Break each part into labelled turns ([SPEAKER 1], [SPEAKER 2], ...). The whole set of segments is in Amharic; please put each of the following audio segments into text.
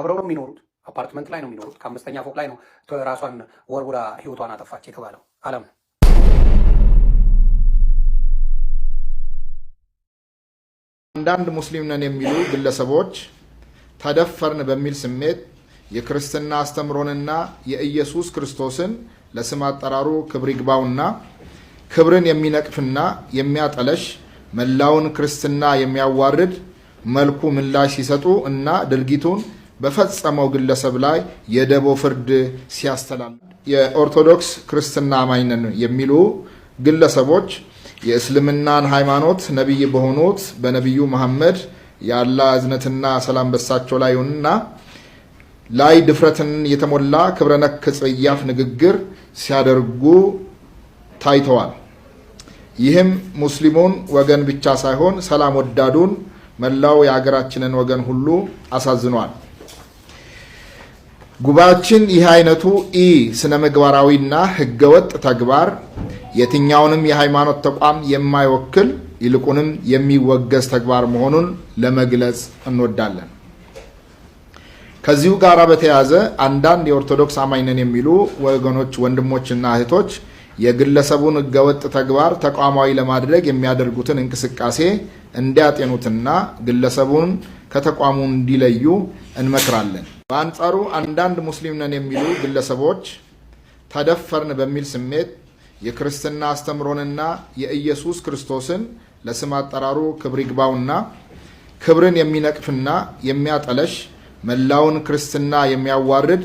[SPEAKER 1] አብረው ነው የሚኖሩት። አፓርትመንት ላይ ነው የሚኖሩት። ከአምስተኛ ፎቅ ላይ ነው ራሷን ወርውራ ህይወቷን አጠፋች የተባለው አለም ነው።
[SPEAKER 2] አንዳንድ ሙስሊም ነን የሚሉ ግለሰቦች ተደፈርን በሚል ስሜት የክርስትና አስተምሮንና የኢየሱስ ክርስቶስን ለስም አጠራሩ ክብር ይግባውና ክብርን የሚነቅፍና የሚያጠለሽ መላውን ክርስትና የሚያዋርድ መልኩ ምላሽ ሲሰጡ እና ድርጊቱን በፈጸመው ግለሰብ ላይ የደቦ ፍርድ ሲያስተላልፉ የኦርቶዶክስ ክርስትና አማኝ ነን የሚሉ ግለሰቦች የእስልምናን ሃይማኖት ነብይ በሆኑት በነብዩ መሐመድ የአላህ እዝነትና ሰላም በሳቸው ላይ ይሁንና ላይ ድፍረትን የተሞላ ክብረነክ ጽያፍ ንግግር ሲያደርጉ ታይተዋል። ይህም ሙስሊሙን ወገን ብቻ ሳይሆን ሰላም ወዳዱን መላው የሀገራችንን ወገን ሁሉ አሳዝኗል። ጉባኤያችን ይህ አይነቱ ስነ ምግባራዊና ህገወጥ ተግባር የትኛውንም የሃይማኖት ተቋም የማይወክል ይልቁንም የሚወገዝ ተግባር መሆኑን ለመግለጽ እንወዳለን። ከዚሁ ጋር በተያያዘ አንዳንድ የኦርቶዶክስ አማኝ ነን የሚሉ ወገኖች ወንድሞችና እህቶች የግለሰቡን ህገወጥ ተግባር ተቋማዊ ለማድረግ የሚያደርጉትን እንቅስቃሴ እንዲያጤኑትና ግለሰቡን ከተቋሙ እንዲለዩ እንመክራለን። በአንጻሩ አንዳንድ ሙስሊም ነን የሚሉ ግለሰቦች ተደፈርን በሚል ስሜት የክርስትና አስተምሮንና የኢየሱስ ክርስቶስን ለስም አጠራሩ ክብር ይግባውና ክብርን የሚነቅፍና የሚያጠለሽ መላውን ክርስትና የሚያዋርድ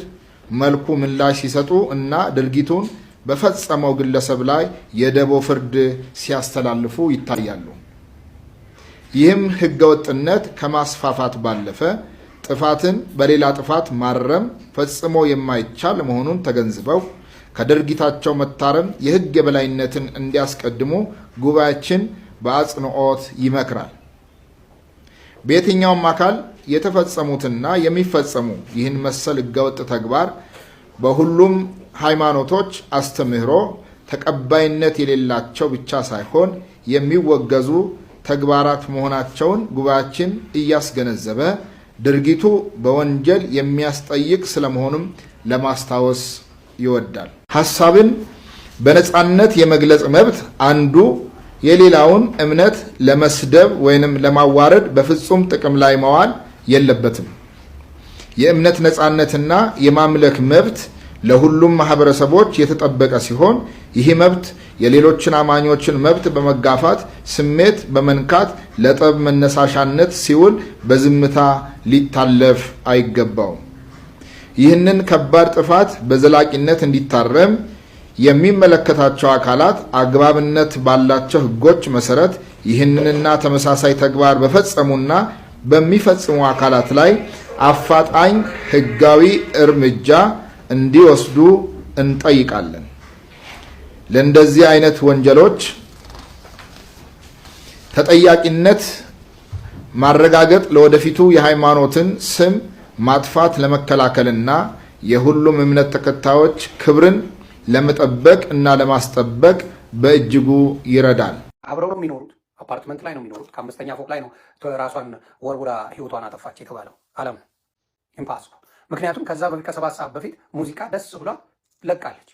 [SPEAKER 2] መልኩ ምላሽ ሲሰጡ እና ድርጊቱን በፈጸመው ግለሰብ ላይ የደቦ ፍርድ ሲያስተላልፉ ይታያሉ። ይህም ህገወጥነት ከማስፋፋት ባለፈ ጥፋትን በሌላ ጥፋት ማረም ፈጽሞ የማይቻል መሆኑን ተገንዝበው ከድርጊታቸው መታረም የህግ የበላይነትን እንዲያስቀድሙ ጉባኤያችን በአጽንኦት ይመክራል። በየትኛውም አካል የተፈጸሙትና የሚፈጸሙ ይህን መሰል ህገወጥ ተግባር በሁሉም ሃይማኖቶች አስተምህሮ ተቀባይነት የሌላቸው ብቻ ሳይሆን የሚወገዙ ተግባራት መሆናቸውን ጉባኤያችን እያስገነዘበ ድርጊቱ በወንጀል የሚያስጠይቅ ስለመሆኑም ለማስታወስ ይወዳል። ሐሳብን በነጻነት የመግለጽ መብት አንዱ የሌላውን እምነት ለመስደብ ወይንም ለማዋረድ በፍጹም ጥቅም ላይ መዋል የለበትም። የእምነት ነጻነትና የማምለክ መብት ለሁሉም ማህበረሰቦች የተጠበቀ ሲሆን ይህ መብት የሌሎችን አማኞችን መብት በመጋፋት ስሜት በመንካት ለጠብ መነሳሻነት ሲውል በዝምታ ሊታለፍ አይገባውም። ይህንን ከባድ ጥፋት በዘላቂነት እንዲታረም የሚመለከታቸው አካላት አግባብነት ባላቸው ህጎች መሰረት ይህንንና ተመሳሳይ ተግባር በፈጸሙና በሚፈጽሙ አካላት ላይ አፋጣኝ ህጋዊ እርምጃ እንዲወስዱ እንጠይቃለን። ለእንደዚህ አይነት ወንጀሎች ተጠያቂነት ማረጋገጥ ለወደፊቱ የሃይማኖትን ስም ማጥፋት ለመከላከልና የሁሉም እምነት ተከታዮች ክብርን ለመጠበቅ እና ለማስጠበቅ በእጅጉ ይረዳል።
[SPEAKER 1] አብረው ነው የሚኖሩት። አፓርትመንት ላይ ነው የሚኖሩት። ከአምስተኛ ፎቅ ላይ ነው ራሷን ወርውራ ህይወቷን አጠፋች የተባለው አለም ነው። ኢምፓስብል። ምክንያቱም ከዛ በፊት ከ7 ሰዓት በፊት ሙዚቃ ደስ ብሏ ለቃለች።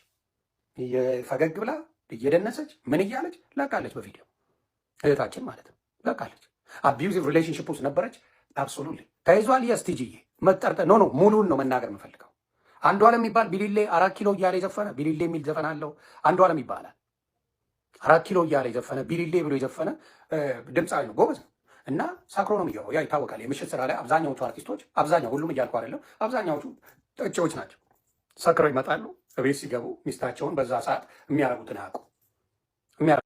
[SPEAKER 1] ፈገግ ብላ እየደነሰች ምን እያለች ለቃለች። በቪዲዮ እህታችን ማለት ነው ለቃለች። አቢዩዚቭ ሪሌሽንሽፕ ውስጥ ነበረች። አብሶሉትሊ ተይዟል። የስቲጂዬ መጠርጠር ኖ ሙሉን ነው መናገር የምፈልገው። አንዱ ዓለም የሚባል ቢሊሌ 4 ኪሎ እያለ የዘፈነ ቢሊሌ የሚል ዘፈን አለው። አንዱ ዓለም ይባላል። 4 ኪሎ እያለ የዘፈነ ቢሊሌ ብሎ የዘፈነ ድምፃዊ ነው። ጎበዝ ነው እና ሳክሮ ነው የሚገባው። ያ ይታወቃል። የምሽት ስራ ላይ አብዛኛዎቹ አርቲስቶች ሁሉም እያልኩ አይደለም፣ አብዛኛዎቹ ጠጪዎች ናቸው። ሰክረው ይመጣሉ። እቤት ሲገቡ ሚስታቸውን በዛ ሰዓት የሚያረጉትን አያውቁ።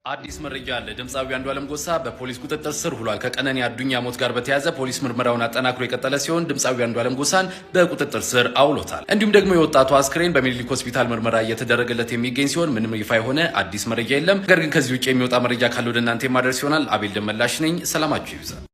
[SPEAKER 3] አዲስ መረጃ አለ። ድምፃዊ አንዱዓለም ጎሳ በፖሊስ ቁጥጥር ስር ውሏል። ከቀነኒ አዱኛ ሞት ጋር በተያያዘ ፖሊስ ምርመራውን አጠናክሮ የቀጠለ ሲሆን ድምፃዊ አንዱዓለም ጎሳን በቁጥጥር ስር አውሎታል። እንዲሁም ደግሞ የወጣቱ አስክሬን በሚኒሊክ ሆስፒታል ምርመራ እየተደረገለት የሚገኝ ሲሆን ምንም ይፋ የሆነ አዲስ መረጃ የለም። ነገር ግን ከዚህ ውጭ የሚወጣ መረጃ ካለ ወደ እናንተ የማደርስ ይሆናል። አቤል ደመላሽ ነኝ። ሰላማችሁ ይብዛ።